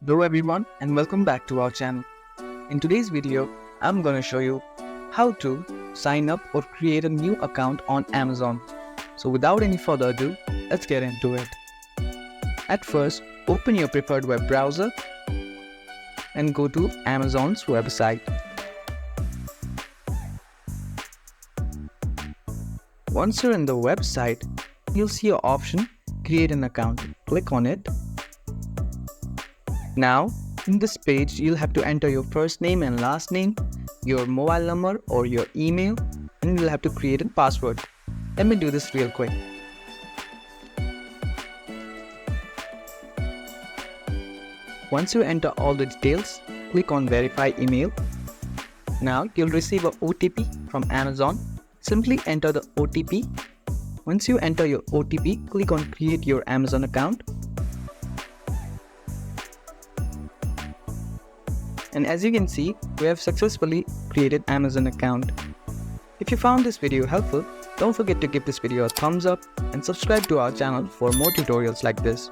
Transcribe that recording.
Hello everyone and welcome back to our channel. In today's video, I'm gonna show you how to sign up or create a new account on Amazon. So without any further ado, let's get into it. At first, open your preferred web browser and go to Amazon's website. Once you're in the website, you'll see your option Create an account. Click on it. Now, in this page, you'll have to enter your first name and last name, your mobile number or your email, and you'll have to create a password. Let me do this real quick. Once you enter all the details, click on Verify Email. Now, you'll receive a OTP from Amazon. Simply enter the OTP. Once you enter your OTP, click on Create your Amazon account. And as you can see, we have successfully created Amazon account. If you found this video helpful, don't forget to give this video a thumbs up and subscribe to our channel for more tutorials like this.